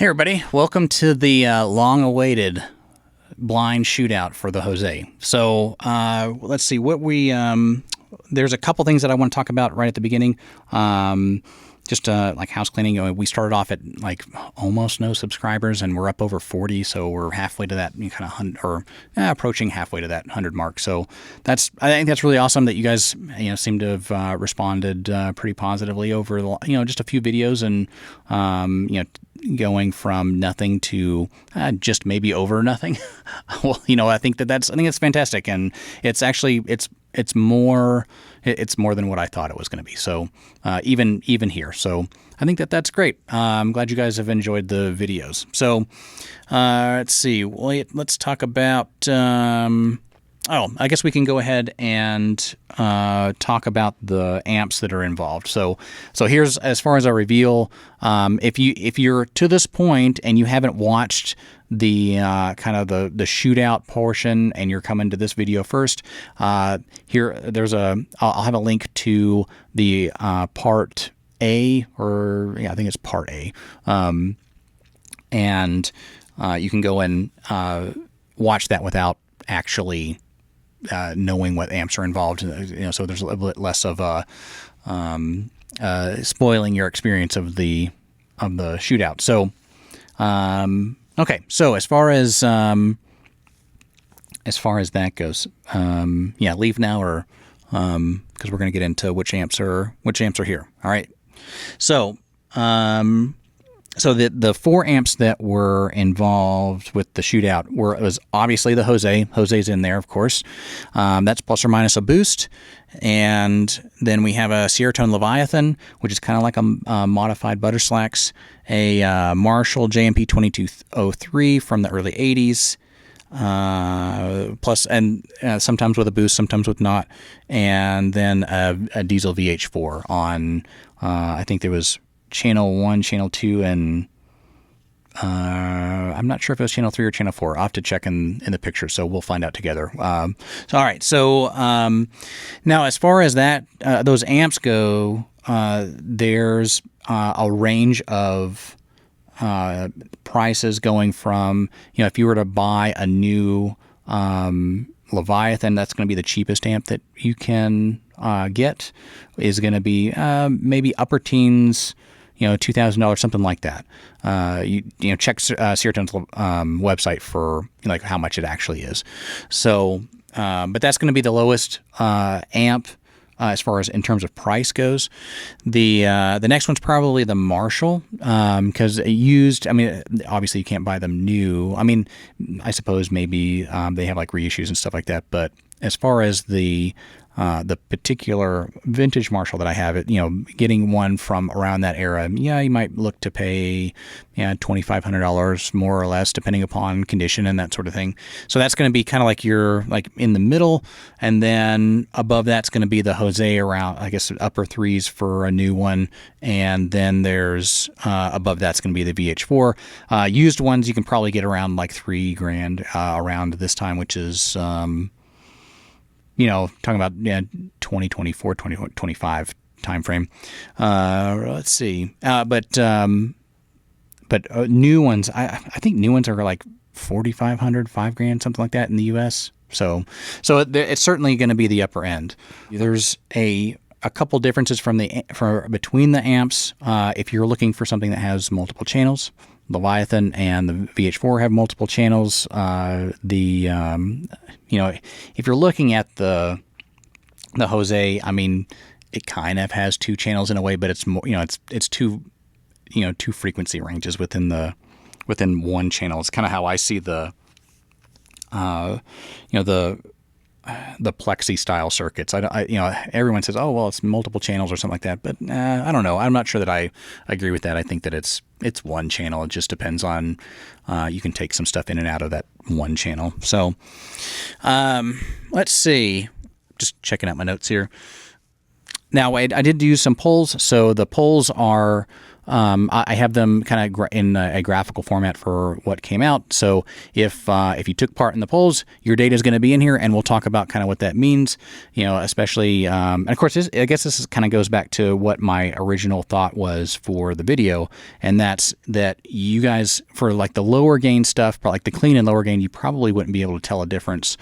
Hey everybody, welcome to the long-awaited blind shootout for the Jose. So let's see what we. There's a couple things that I want to talk about right at the beginning. Just like house cleaning. We started off at like almost no subscribers, and we're up over 40, so we're halfway to that kind of approaching halfway to that 100 mark. So I think that's really awesome that you guys seem to have responded pretty positively over just a few videos, and going from nothing to just maybe over nothing. Well, I think that's fantastic, and it's actually it's more than what I thought it was going to be. So even here, so I think that's great. I'm glad you guys have enjoyed the videos. So let's see. Let's talk about. I guess we can go ahead and talk about the amps that are involved. So here's, as far as our reveal, if you're to this point and you haven't watched the kind of the shootout portion and you're coming to this video first, here I'll have a link to the part A, or I think it's part A, and you can go and watch that without actually knowing what amps are involved, so there's a little bit less of spoiling your experience of the shootout. So, okay. So as far as that goes, leave now, or because we're going to get into which amps are here. All right. So, So the four amps that were involved with the shootout was obviously the Jose. Jose's in there, of course. That's plus or minus a boost. And then we have a Sierra Tone Leviathan, which is kind of like a modified Butterslacks, a Marshall JMP 2203 from the early 80s, plus, and sometimes with a boost, sometimes with not, and then a Diesel VH4 on, I think there was channel 1, channel 2, and I'm not sure if it was channel 3 or channel 4. I'll have to check in the picture, so we'll find out together. All right. So now, as far as that those amps go, there's a range of prices going from, if you were to buy a new Leviathan, that's going to be the cheapest amp that you can get, is going to be maybe upper teens, $2,000, something like that. Check Sierra Tone's website for like how much it actually is. So, but that's going to be the lowest amp as far as in terms of price goes. The next one's probably the Marshall, because used. I mean, obviously you can't buy them new. I mean, I suppose maybe they have like reissues and stuff like that. But as far as the particular vintage Marshall that I have, getting one from around that era, you might look to pay $2,500 more or less, depending upon condition and that sort of thing. So that's going to be kind of like you're like in the middle, and then above that's going to be the Jose, around, I guess, upper threes for a new one, and then there's above that's going to be the VH4. Used ones you can probably get around like $3,000 around this time, which is talking about 2024, 2025 time frame. Let's see. But new ones, I think new ones are like $4,500, $5,000, something like that in the U.S. So it's certainly going to be the upper end. There's a couple differences between the amps. If you're looking for something that has multiple channels, Leviathan and the VH4 have multiple channels. If you're looking at the Jose, I mean, it kind of has two channels in a way, but it's more, it's two frequency ranges within one channel. It's kind of how I see the plexi style circuits. Everyone says, oh, well, it's multiple channels or something like that, but I don't know. I'm not sure that I agree with that. I think that it's one channel. It just depends on, you can take some stuff in and out of that one channel. So, let's see, just checking out my notes here. Now, I did use some polls. So the polls are, I have them kind of in a graphical format for what came out. So if you took part in the polls, your data is going to be in here, and we'll talk about kind of what that means. Especially, and of course, I guess this kind of goes back to what my original thought was for the video, and that's that you guys, for like the lower gain stuff, like the clean and lower gain, you probably wouldn't be able to tell a difference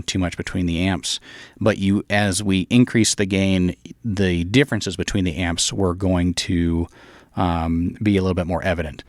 too much between the amps. But as we increase the gain, the differences between the amps were going to be a little bit more evident.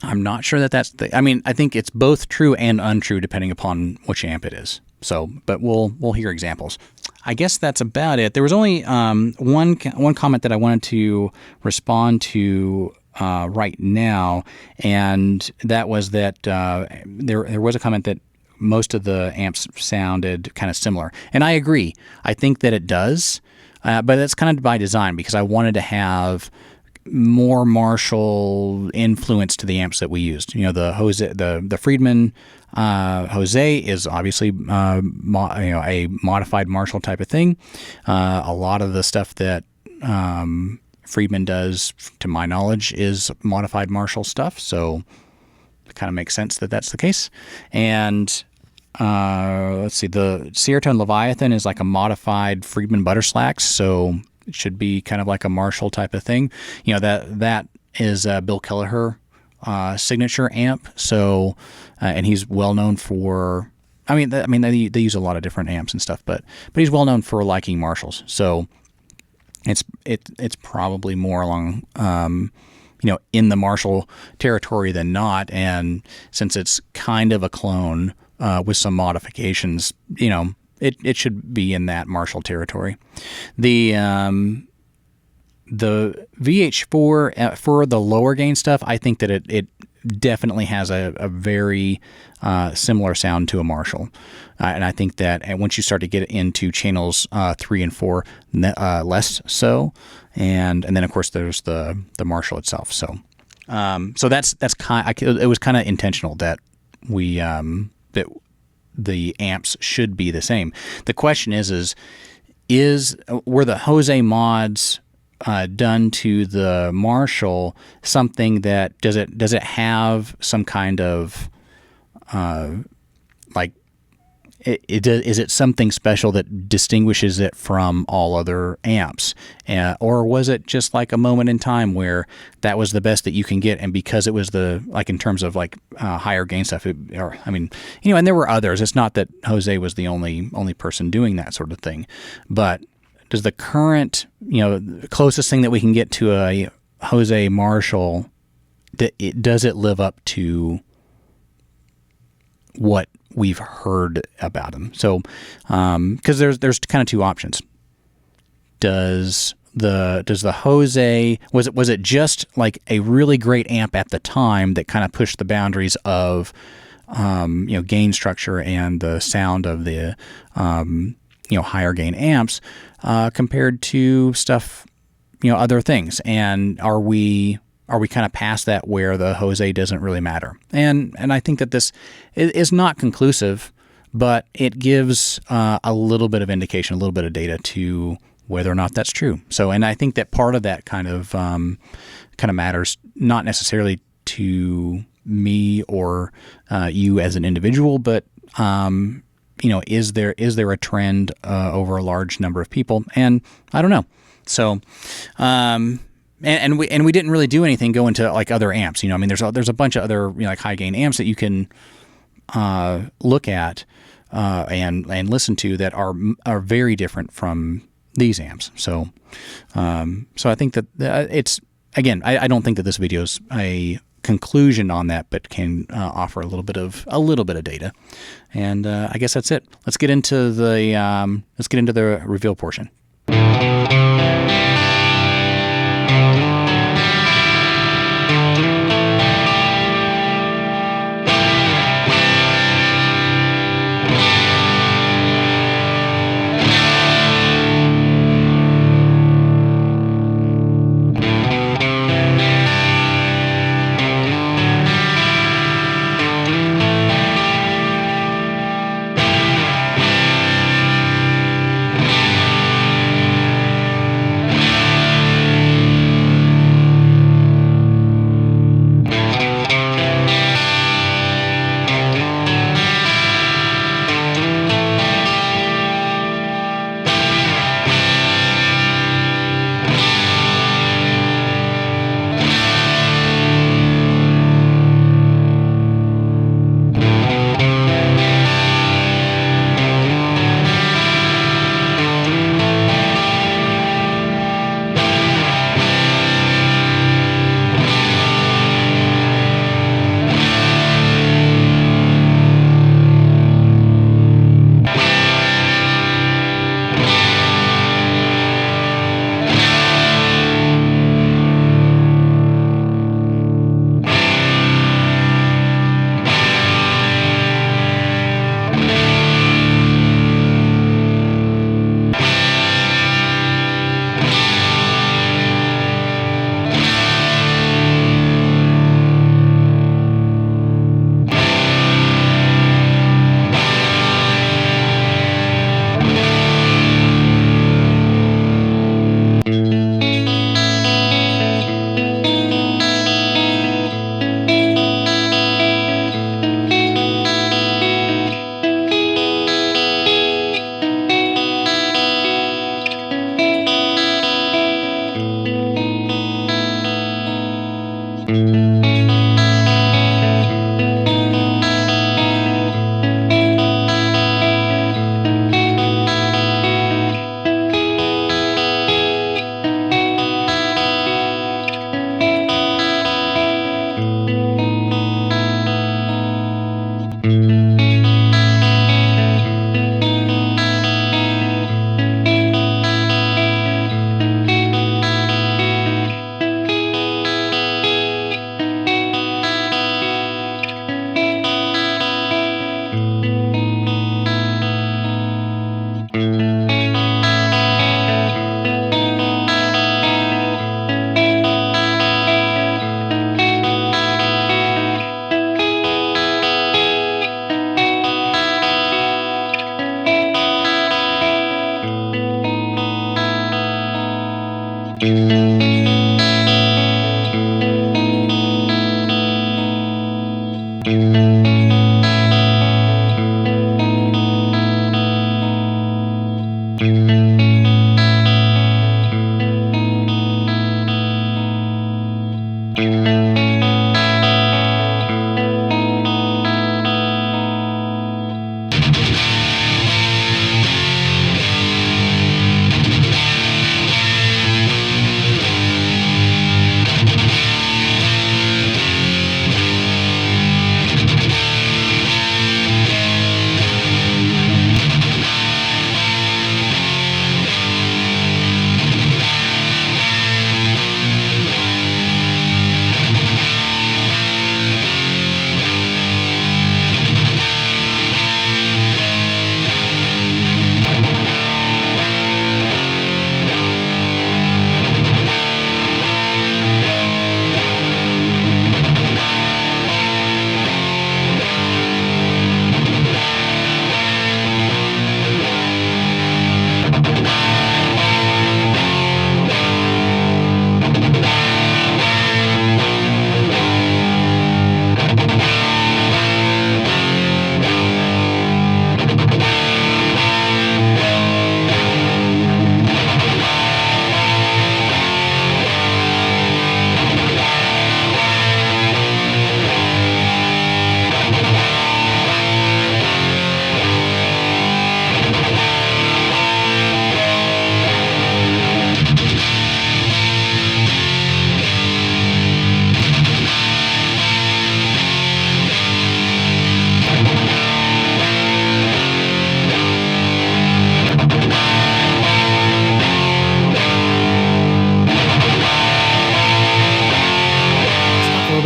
I'm not sure that's I think it's both true and untrue depending upon which amp it is. So, but we'll hear examples. I guess that's about it. There was only one comment that I wanted to respond to right now, and that was that there was a comment that most of the amps sounded kind of similar, and I agree. I think that it does, but that's kind of by design because I wanted to have more Marshall influence to the amps that we used. The Friedman Jose is obviously a modified Marshall type of thing. A lot of the stuff that Friedman does, to my knowledge, is modified Marshall stuff. So it kind of makes sense that that's the case. And let's see, the Sierra Tone Leviathan is like a modified Friedman Butterslacks. So it should be kind of like a Marshall type of thing. That is Bill Kelleher signature amp. So, and he's well known for. They use a lot of different amps and stuff, but he's well known for liking Marshalls. So, it's probably more along in the Marshall territory than not. And since it's kind of a clone with some modifications, It should be in that Marshall territory. The VH4 for the lower gain stuff, I think that it definitely has a very similar sound to a Marshall, and I think that once you start to get into channels 3 and 4, less so, and then of course there's the Marshall itself. So that's it was kind of intentional that we that the amps should be the same. The question were the Jose mods done to the Marshall something that does it have some kind of is it something special that distinguishes it from all other amps, or was it just like a moment in time where that was the best that you can get, and because it was in terms of higher gain stuff, and there were others. It's not that Jose was the only person doing that sort of thing, but does the current closest thing that we can get to a Jose Marshall, does it live up to what we've heard about him? So, because there's kind of two options. Does the Jose was it just like a really great amp at the time that kind of pushed the boundaries of gain structure and the sound of the higher gain amps compared to stuff other things, and are we kind of past that where the Jose doesn't really matter? And I think that this is not conclusive, but it gives a little bit of indication, a little bit of data to whether or not that's true. So, and I think that part of that kind of matters, not necessarily to me or you as an individual, but is there a trend over a large number of people? And I don't know. So, and we didn't really do anything go into like other amps. There's a bunch of other like high gain amps that you can look at and listen to that are very different from these amps. So I think that it's, again, I don't think that this video is a conclusion on that, but can offer a little bit of data. And I guess that's it. Let's get into the reveal portion.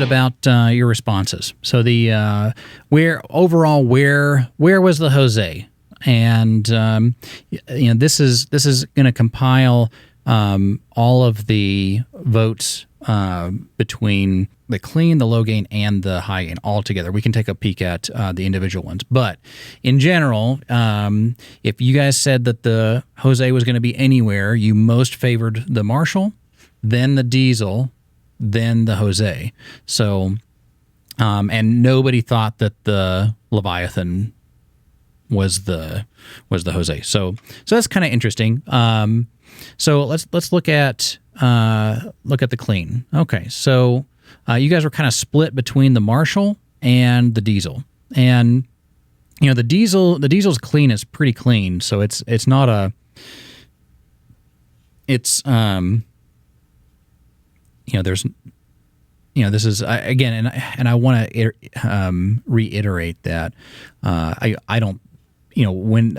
bit about your responses. So the where was the Jose? And this is going to compile all of the votes between the clean, the low gain, and the high gain all together. We can take a peek at the individual ones. But in general, if you guys said that the Jose was going to be anywhere, you most favored the Marshall, then the Diesel, then the Jose. So, and nobody thought that the Leviathan was the Jose. So that's kind of interesting. So let's look at the clean. Okay, so you guys were kind of split between the Marshall and the Diesel, and the Diesel's clean is pretty clean. So it's not a there's this is again, and I want to reiterate that I don't. When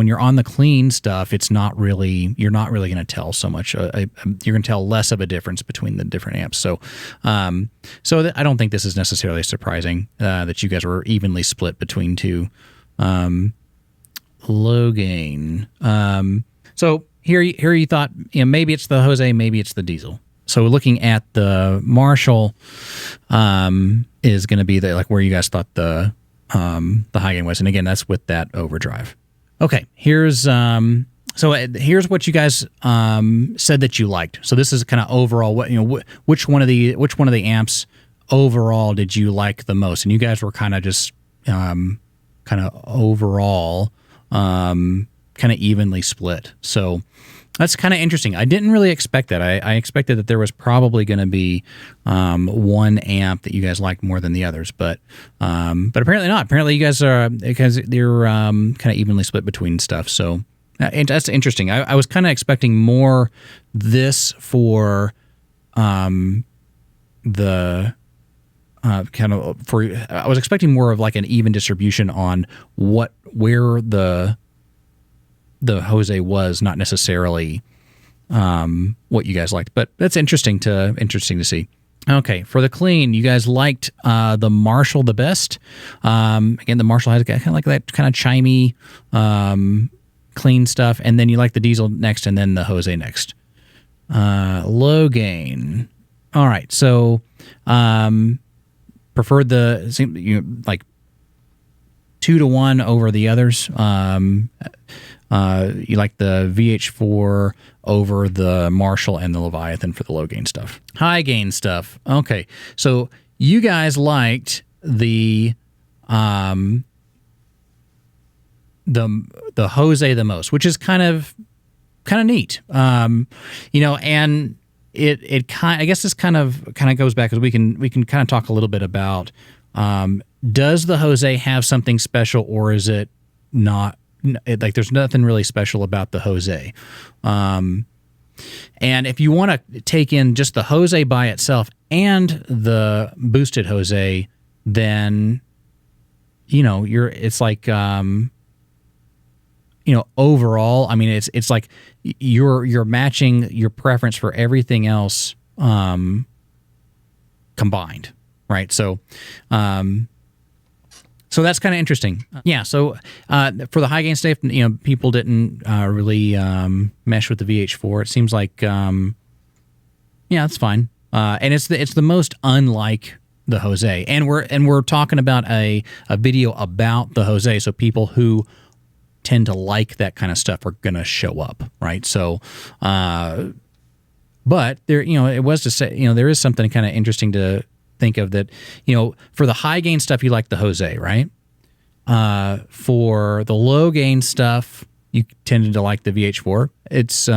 you're on the clean stuff, you're not really going to tell so much. You're going to tell less of a difference between the different amps. So, I don't think this is necessarily surprising that you guys were evenly split between two. Low gain. So here you thought maybe it's the Jose, maybe it's the Diesel. So looking at the Marshall is going to be where you guys thought the high gain was, and again, that's with that overdrive. Okay, here's what you guys said that you liked. So this is kind of overall which one of the amps overall did you like the most? And you guys were kind of just kind of overall kind of evenly split. So that's kind of interesting. I didn't really expect that. I expected that there was probably going to be one amp that you guys liked more than the others, but apparently not. Apparently you guys are, because they're kind of evenly split between stuff. So that's interesting. I was kind of expecting more this for I was expecting more of like an even distribution on where the Jose was, not necessarily what you guys liked, but that's interesting to see. Okay, for the clean, you guys liked the Marshall the best. Again, the Marshall has kind of like that kind of chimey clean stuff, and then you like the Diesel next, and then the Jose next. Low gain. All right, so preferred like 2-1 over the others. You like the VH4 over the Marshall and the Leviathan for the low gain stuff. High gain stuff. Okay, so you guys liked the Jose the most, which is kind of neat. And it kind, I guess this kind of goes back, because we can kind of talk a little bit about does the Jose have something special, or is it not? Like, there's nothing really special about the Jose. And if you want to take in just the Jose by itself and the boosted Jose, then it's like overall, I mean, it's like you're matching your preference for everything else combined, right? So so that's kind of interesting. Yeah. So for the high gain stuff, people didn't really mesh with the VH4. It seems like it's fine. And it's the most unlike the Jose. And we're talking about a video about the Jose. So people who tend to like that kind of stuff are going to show up, right? So, but there, it was to say, there is something kind of interesting to think of that, for the high gain stuff, you like the Jose, right? For the low gain stuff, you tended to like the VH4. It's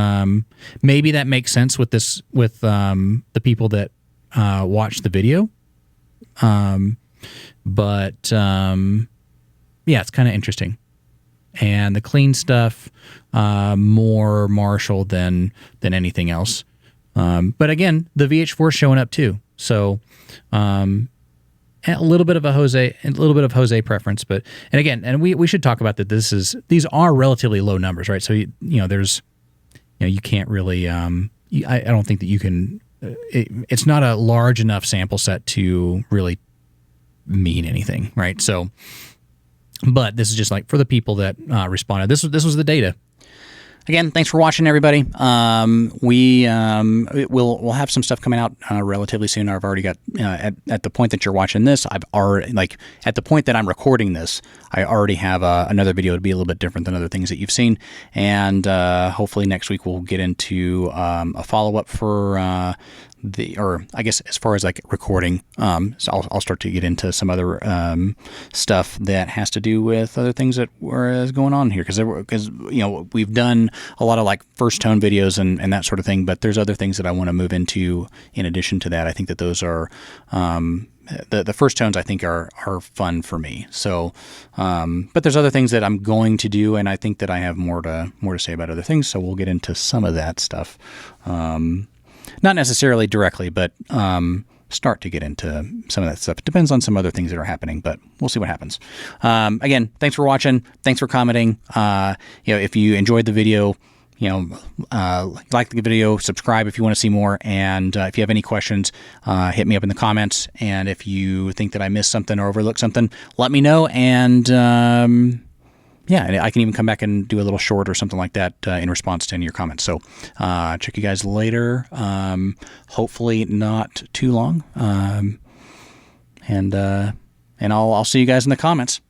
maybe that makes sense with the people that watch the video. But it's kind of interesting. And the clean stuff, more Marshall than anything else. But again, the VH4 is showing up too. So a little bit of Jose preference, but we should talk about that. These are relatively low numbers, right? So there's you can't really I don't think that you can it's not a large enough sample set to really mean anything, right? So, but this is just like for the people that responded. This was the data. Again, thanks for watching, everybody. We'll have some stuff coming out relatively soon. I've already got at the point that you're watching this, I've already, like, at the point that I'm recording this, I already have another video to be a little bit different than other things that you've seen, and hopefully next week we'll get into a follow-up for or I guess as far as like recording, so I'll start to get into some other stuff that has to do with other things that were going on here, because you know, we've done a lot of like first tone videos and that sort of thing, but there's other things that I want to move into in addition to that. I think that those are the first tones I think are fun for me. So, but there's other things that I'm going to do, and I think that I have more to say about other things. So we'll get into some of that stuff. Not necessarily directly, but start to get into some of that stuff. It depends on some other things that are happening, but we'll see what happens. Again, thanks for watching. Thanks for commenting. If you enjoyed the video, like the video, subscribe if you want to see more. And if you have any questions, hit me up in the comments. And if you think that I missed something or overlooked something, let me know. And yeah, I can even come back and do a little short or something like that in response to any of your comments. So check you guys later. Hopefully not too long. And I'll see you guys in the comments.